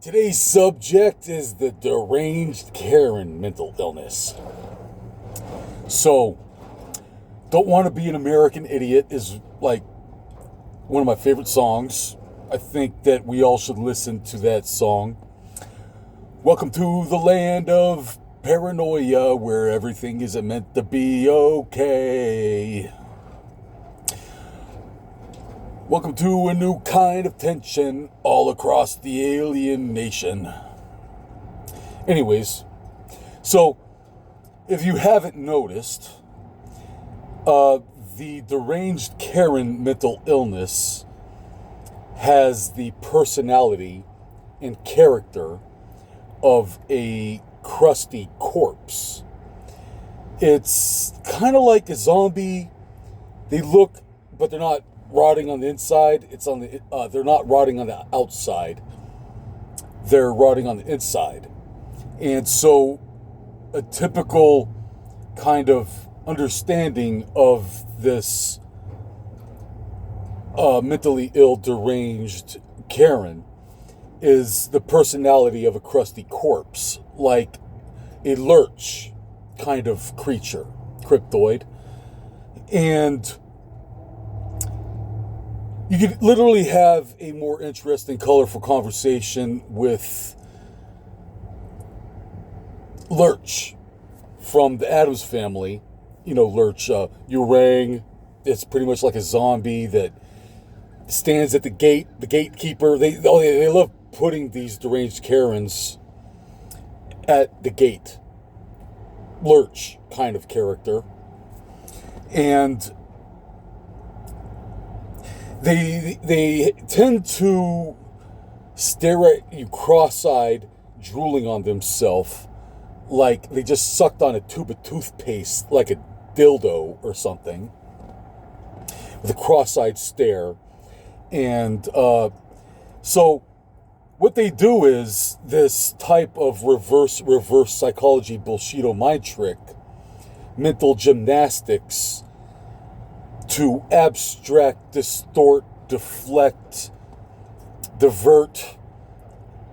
Today's subject is the deranged Karen mental illness. So, Don't Want to Be an American Idiot is like one of my favorite songs. I think that we all should listen to that song. Welcome to the land of paranoia where everything isn't meant to be okay. Welcome to a new kind of tension all across the alien nation. Anyways, so if you haven't noticed, the deranged Karen mental illness has the personality and character of a crusty corpse. It's kind of like a zombie. They look, but they're not rotting on the inside. They're not rotting on the outside. They're rotting on the inside. And so a typical kind of understanding of this mentally ill, deranged Karen is the personality of a crusty corpse, like a lurch kind of creature, cryptoid. And you could literally have a more interesting, colorful conversation with Lurch from the Addams Family. You know, Lurch, Urang. It's pretty much like a zombie that stands at the gate, the gatekeeper. They love putting these deranged Karens at the gate. Lurch kind of character. And they tend to stare at you cross-eyed, drooling on themselves, like they just sucked on a tube of toothpaste, like a dildo or something, with a cross-eyed stare. And so what they do is this type of reverse psychology bullshito mind trick, mental gymnastics, to abstract, distort, deflect, divert,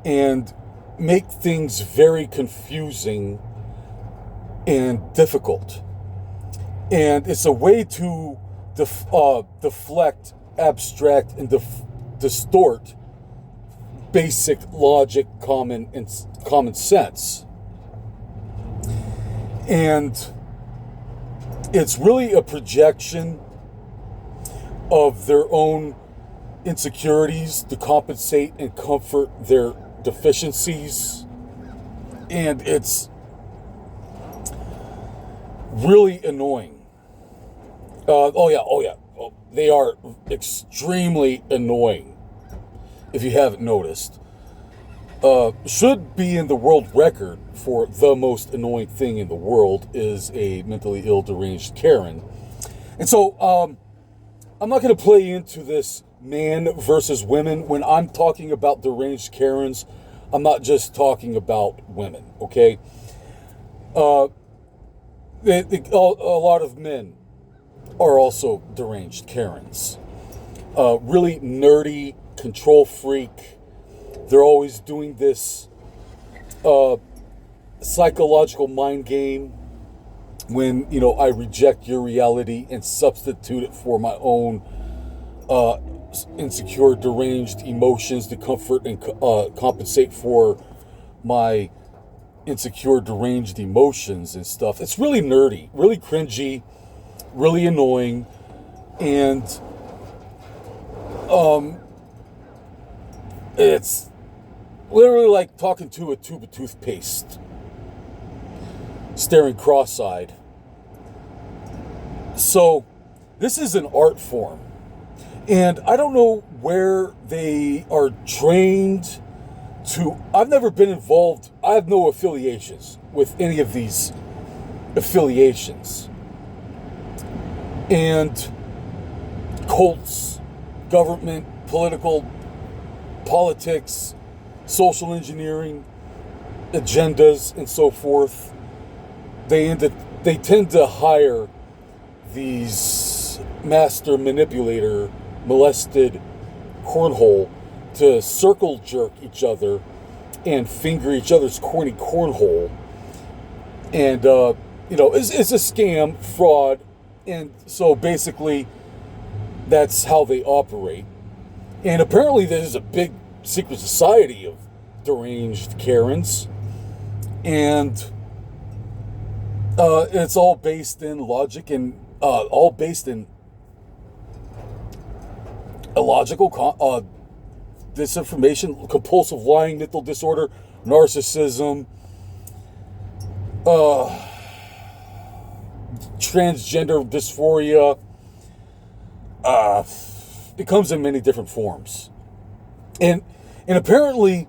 and make things very confusing and difficult. And it's a way to deflect, abstract, and distort basic logic, common sense. And it's really a projection of their own insecurities to compensate and comfort their deficiencies. And it's really annoying. They are extremely annoying, if you haven't noticed. Should be in the world record for the most annoying thing in the world is a mentally ill, deranged Karen. And so, I'm not going to play into this man versus women. When I'm talking about deranged Karens, I'm not just talking about women, okay? A lot of men are also deranged Karens. Really nerdy, control freak. They're always doing this psychological mind game when, I reject your reality and substitute it for my own insecure, deranged emotions to comfort and compensate for my insecure, deranged emotions and stuff. It's really nerdy, really cringy, really annoying, and it's literally like talking to a tube of toothpaste, staring cross-eyed. So this is an art form, and I don't know where they are trained to. I've never been involved. I have no affiliations with any of these affiliations. And cults, government, politics, social engineering, agendas, and so forth. They tend to hire these master molested cornhole to circle jerk each other and finger each other's corny cornhole. And, it's a scam, fraud. And so basically, that's how they operate. And apparently, there's a big secret society of deranged Karens. And it's all based in logic and all based in illogical disinformation, compulsive lying, mental disorder, narcissism, transgender dysphoria. It comes in many different forms. And apparently,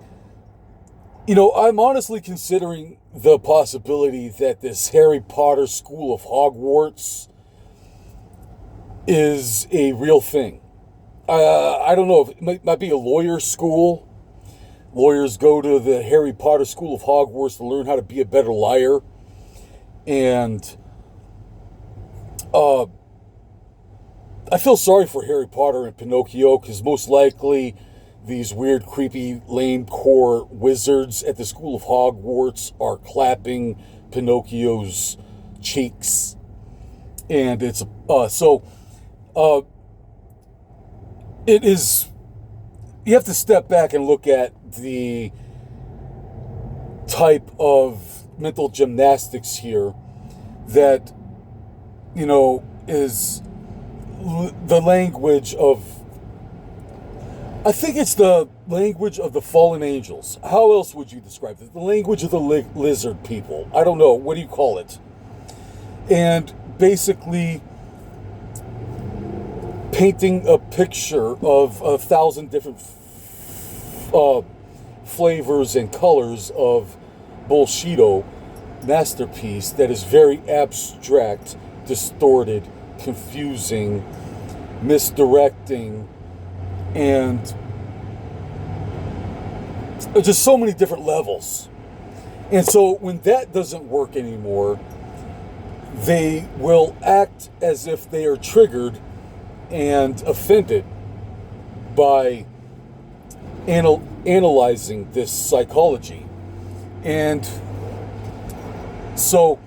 I'm honestly considering the possibility that this Harry Potter School of Hogwarts is a real thing. I don't know if it might be a lawyer school. Lawyers go to the Harry Potter School of Hogwarts to learn how to be a better liar. And I feel sorry for Harry Potter and Pinocchio, because most likely these weird, creepy, lame core wizards at the School of Hogwarts are clapping Pinocchio's cheeks. And it's it is, you have to step back and look at the type of mental gymnastics here that, is the language of, I think it's the language of the fallen angels. How else would you describe it? The language of the lizard people. I don't know. What do you call it? And basically painting a picture of 1,000 different flavors and colors of bullshito masterpiece that is very abstract, distorted, confusing, misdirecting, and just so many different levels. And so when that doesn't work anymore, they will act as if they are triggered and offended by analyzing this psychology. And so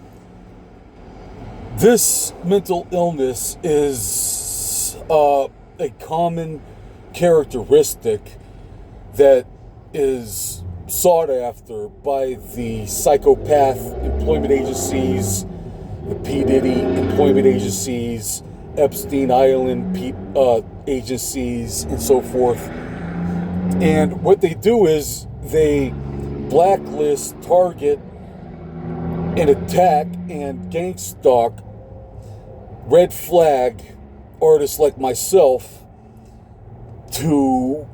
this mental illness is a common characteristic that is sought after by the psychopath employment agencies, the P. Diddy employment agencies, Epstein Island agencies, and so forth. And what they do is they blacklist, target, and attack and gang stalk red flag artists like myself to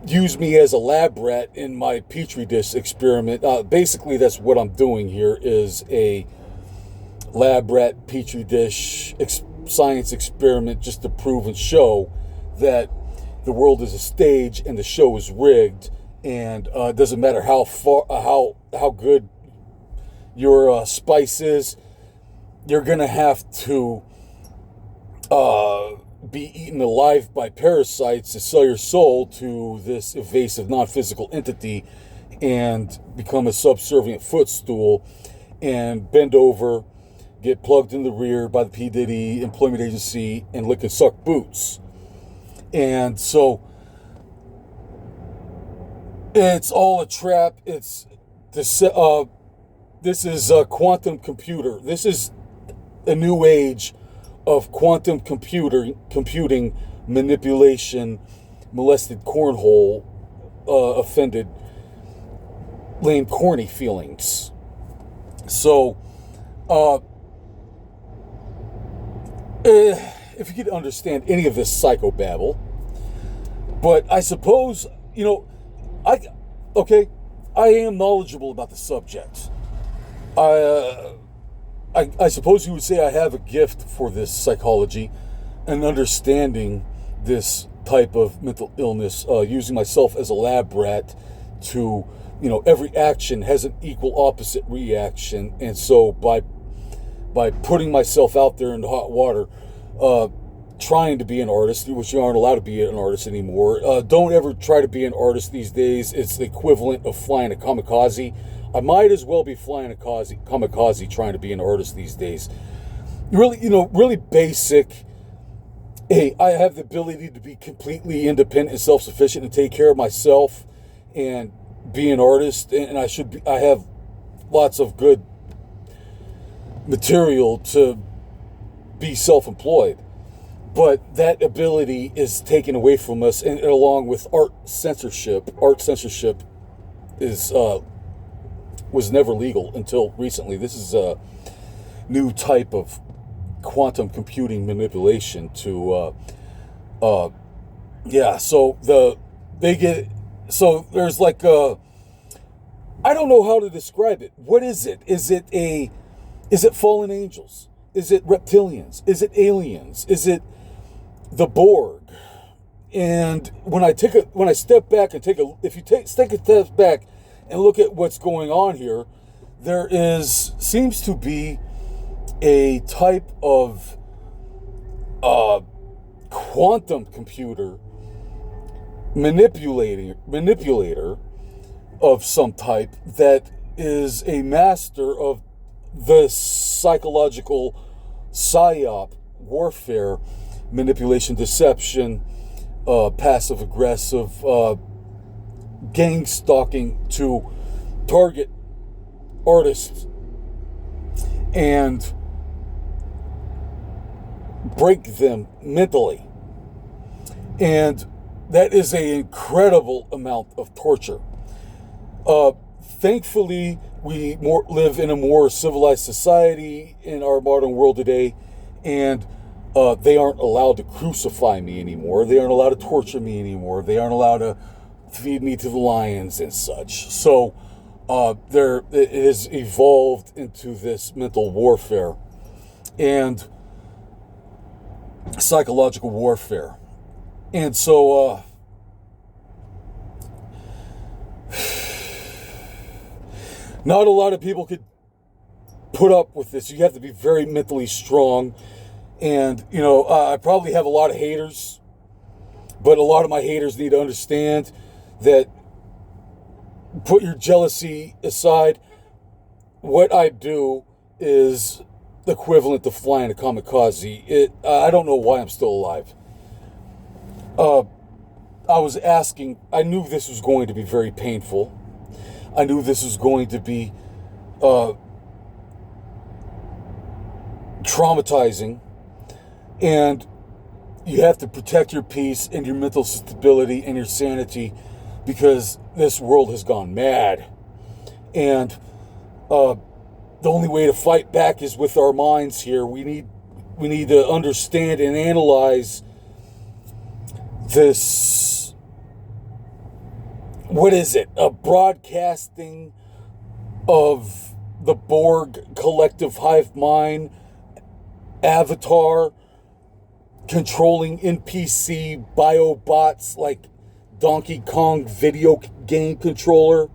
use me as a lab rat in my petri dish experiment. Basically, that's what I'm doing here, is a lab rat petri dish science experiment, just to prove and show that the world is a stage and the show is rigged, and it doesn't matter how good your spice is, you're gonna have to be eaten alive by parasites to sell your soul to this evasive non-physical entity and become a subservient footstool and bend over, get plugged in the rear by the P. Diddy employment agency, and lick and suck boots. And so it's all a trap. It's this is a quantum computer. This is a new age of quantum computing, manipulation, molested cornhole, offended, lame, corny feelings. So, if you could understand any of this psychobabble, but I suppose, I am knowledgeable about the subject. I suppose you would say I have a gift for this psychology and understanding this type of mental illness, using myself as a lab rat to, every action has an equal opposite reaction. And so by putting myself out there in the hot water, trying to be an artist, which you aren't allowed to be an artist anymore. Don't ever try to be an artist these days. It's the equivalent of flying a kamikaze. I might as well be flying a kamikaze trying to be an artist these days. Really, really basic. Hey, I have the ability to be completely independent and self-sufficient and take care of myself and be an artist, and I have lots of good material to be self-employed. But that ability is taken away from us, and along with art censorship is was never legal until recently. This is a new type of quantum computing manipulation to so there's like I don't know how to describe it. What is it? Is it fallen angels? Is it reptilians? Is it aliens? Is it the Borg? And when I step back and take a step back and look at what's going on here, there seems to be a type of quantum computer manipulator of some type that is a master of the psychological psyop warfare, manipulation, deception, passive aggressive, gang stalking to target artists and break them mentally. And that is an incredible amount of torture. Thankfully, we live in a more civilized society in our modern world today, and they aren't allowed to crucify me anymore. They aren't allowed to torture me anymore. They aren't allowed to feed me to the lions and such. So it has evolved into this mental warfare and psychological warfare. And so not a lot of people could put up with this. You have to be very mentally strong. And, I probably have a lot of haters, but a lot of my haters need to understand that, put your jealousy aside, what I do is equivalent to flying a kamikaze. I don't know why I'm still alive. I knew this was going to be very painful. I knew this was going to be traumatizing. And you have to protect your peace and your mental stability and your sanity, because this world has gone mad. And the only way to fight back is with our minds here. We need to understand and analyze this. What is it? A broadcasting of the Borg collective hive mind avatar controlling NPC biobots like Donkey Kong video game controller.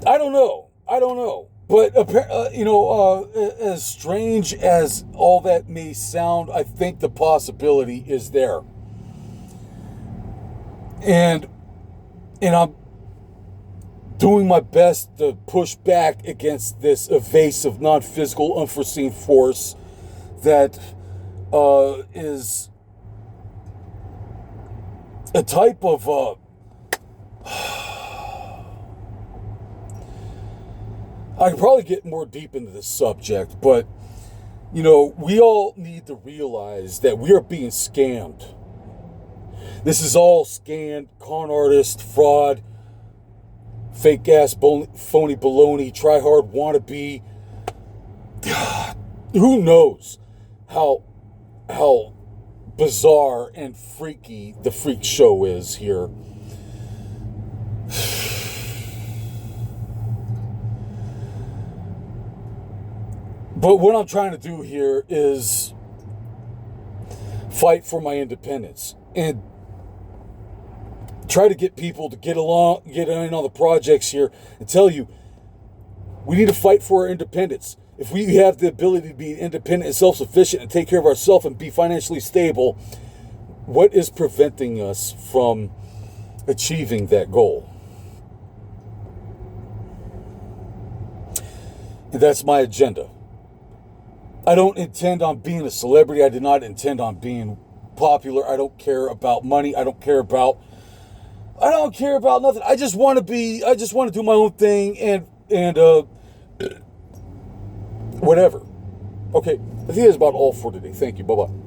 I don't know. But as strange as all that may sound, I think the possibility is there. And I'm doing my best to push back against this evasive, non-physical, unforeseen force that is a type of I could probably get more deep into this subject, but we all need to realize that we are being scammed. This is all scam, con artist, fraud, fake ass, phony baloney, try hard, wannabe. Who knows how bizarre and freaky the freak show is here. But what I'm trying to do here is fight for my independence and try to get people to get in on the projects here and tell you we need to fight for our independence. if we have the ability to be independent and self-sufficient and take care of ourselves and be financially stable, what is preventing us from achieving that goal? And that's my agenda. I don't intend on being a celebrity. I do not intend on being popular. I don't care about money. I don't care about nothing. I just want to do my own thing and whatever. Okay, I think that's about all for today. Thank you. Bye-bye.